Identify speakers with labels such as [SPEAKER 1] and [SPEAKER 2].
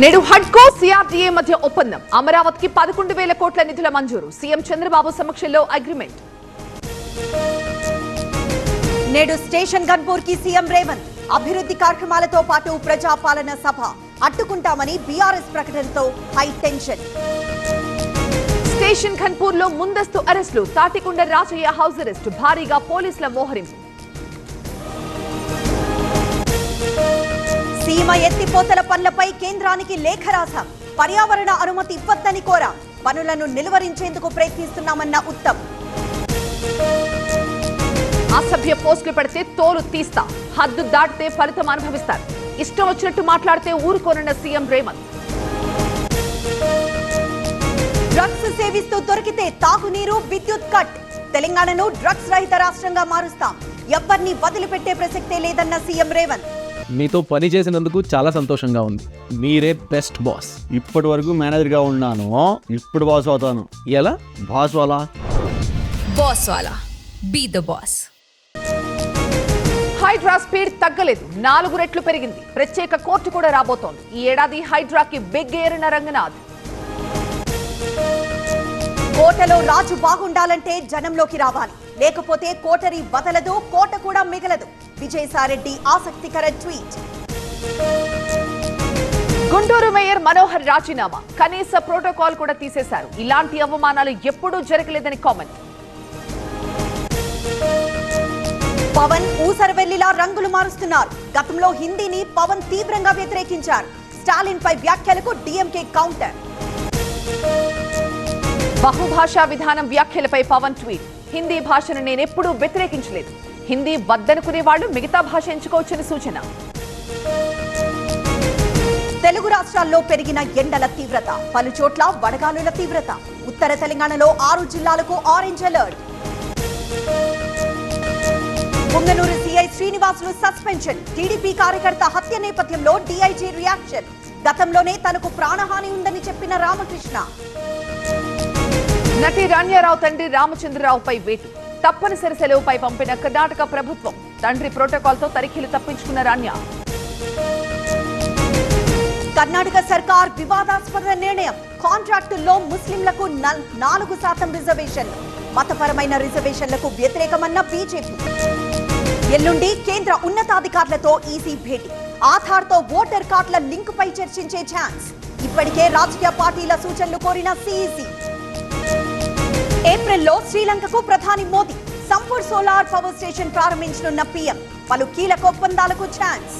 [SPEAKER 1] నేడు హడ్కో సిఆర్డీఏ మధ్య ఒప్పందం. అమరావతికి 11,000 కోట్ల నిధుల మంజూరు. సీఎం చంద్రబాబు సమక్షంలో అగ్రిమెంట్.
[SPEAKER 2] నేడు స్టేషన్ గన్పూర్ కి సీఎం రేవంత్. అభివృద్ధి కార్యక్రమాలతో పాటు ప్రజాపాలన సభ అడ్డుకుంటామని బీఆర్ఎస్ ప్రకటనతో హై టెన్షన్.
[SPEAKER 1] స్టేషన్ ఖన్పూర్ లో ముందస్తు అరెస్టులు. Tatikonda Rajaiah house arrest. భారీగా పోలీసుల మోహరింపు.
[SPEAKER 2] సీమ ఎత్తిపోతల పనులపై కేంద్రానికి లేఖ రాశాం. పర్యావరణ అనుమతి ఇవ్వద్దని కోరాం. పనులను నిలువరించేందుకు ప్రయత్నిస్తున్నామన్న ఉత్తమ్.
[SPEAKER 1] అసభ్య పోస్టులు పెడితే తోలు తీస్తా. హద్దు దాటితే ఫలితం అనుభవిస్తారు. ఇష్టం వచ్చినట్టు మాట్లాడితే ఊరుకోనన్న సీఎం రేవంత్.
[SPEAKER 2] డ్రగ్స్ సేవిస్తూ దొరికితే తాగునీరు, విద్యుత్ కట్. తెలంగాణను డ్రగ్స్ రహిత రాష్ట్రంగా మారుస్తాం. ఎవ్వరిని వదిలిపెట్టే ప్రసక్తే లేదన్న సీఎం రేవంత్.
[SPEAKER 3] మీతో పని చేసినందుకు చాలా సంతోషంగా ఉంది. మీరే బెస్ట్ బాస్.
[SPEAKER 4] ఇప్పటి వరకు మేనేజర్గా ఉన్నాను, ఇప్పుడు బాస్ అవుతాను.
[SPEAKER 3] ఎలా?
[SPEAKER 4] బాస్ వాలా
[SPEAKER 5] బాస్ వాలా be the boss.
[SPEAKER 1] Hydra speed తగ్గలేదు, 4 రెట్లు పెరిగింది. ప్రత్యేక కోర్టు కూడా రాబోతోంది. ఈ ఏడాది హైడ్రాకి బిగ్గేరిన రంగనాథ్.
[SPEAKER 2] కోటలో రాజు బాగుండాలంటే జనంలోకి రావాలి, లేకపోతే కోటరి బదలదు, కోట కూడా మిగలదు. విజయసాయిరెడ్డి ఆసక్తికర ట్వీట్.
[SPEAKER 1] గుంటూరు మేయర్ మనోహర్ రాజీనామా. కనీస ప్రోటోకాల్ కూడా తీసేశారు. ఇలాంటి అవమానాలు ఎప్పుడూ జరగలేదని కామెంట్.
[SPEAKER 2] పవన్ ఊసరవెల్లిలా రంగులు మారుస్తున్నారు. గతంలో హిందీని పవన్ తీవ్రంగా వ్యతిరేకించారు. స్టాలిన్ పై వ్యాఖ్యలకు డీఎంకే కౌంటర్.
[SPEAKER 1] బహుభాషా విధానం వ్యాఖ్యలపై పవన్ ట్వీట్. హిందీ భాషను నేనెప్పుడూ వ్యతిరేకించలేదు. హిందీ వద్దనుకునే వాళ్ళు మిగతా భాష ఎంచుకోవచ్చని సూచన.
[SPEAKER 2] తెలుగు రాష్ట్రాల్లో పెరిగిన ఎండల తీవ్రత, పలు చోట్ల వడగాలుల తీవ్రత. ఉత్తర తెలంగాణలో 6 జిల్లాలకు orange alert. Punganur CI Srinivasulu suspension. TDP కార్యకర్త హత్య నేపథ్యంలో డీఐజీ రియాక్షన్. గతంలోనే తనకు ప్రాణహాని ఉందని చెప్పిన రామకృష్ణ.
[SPEAKER 1] నటి రాణ్యారావు తండ్రి రామచంద్రరావుపై వేటు. తప్పనిసరి సెలవుపై పంపిన కర్ణాటక ప్రభుత్వం. తండ్రి ప్రోటోకాల్తో తనిఖీలు తప్పించుకున్న రాణ్య.
[SPEAKER 2] కర్ణాటక సర్కార్ వివాదాస్పద నిర్ణయం. కాంట్రాక్టుల్లో ముస్లింలకు 4% రిజర్వేషన్లు. మతపరమైన రిజర్వేషన్లకు వ్యతిరేకమన్న బీజేపీ. ఎల్లుండి కేంద్ర ఉన్నతాధికారులతో ఈసీ భేటీ. ఆధార్తో ఓటర్ కార్డుల లింక్ పై చర్చించే ఛాన్స్. ఇప్పటికే రాజకీయ పార్టీల సూచనలు కోరిన సీఈసీ. ఏప్రిల్లో శ్రీలంకకు ప్రధాని Modi. Sampur solar power station ప్రారంభించనున్న పీఎం. పలు కీలక ఒప్పందాలకు ఛాన్స్.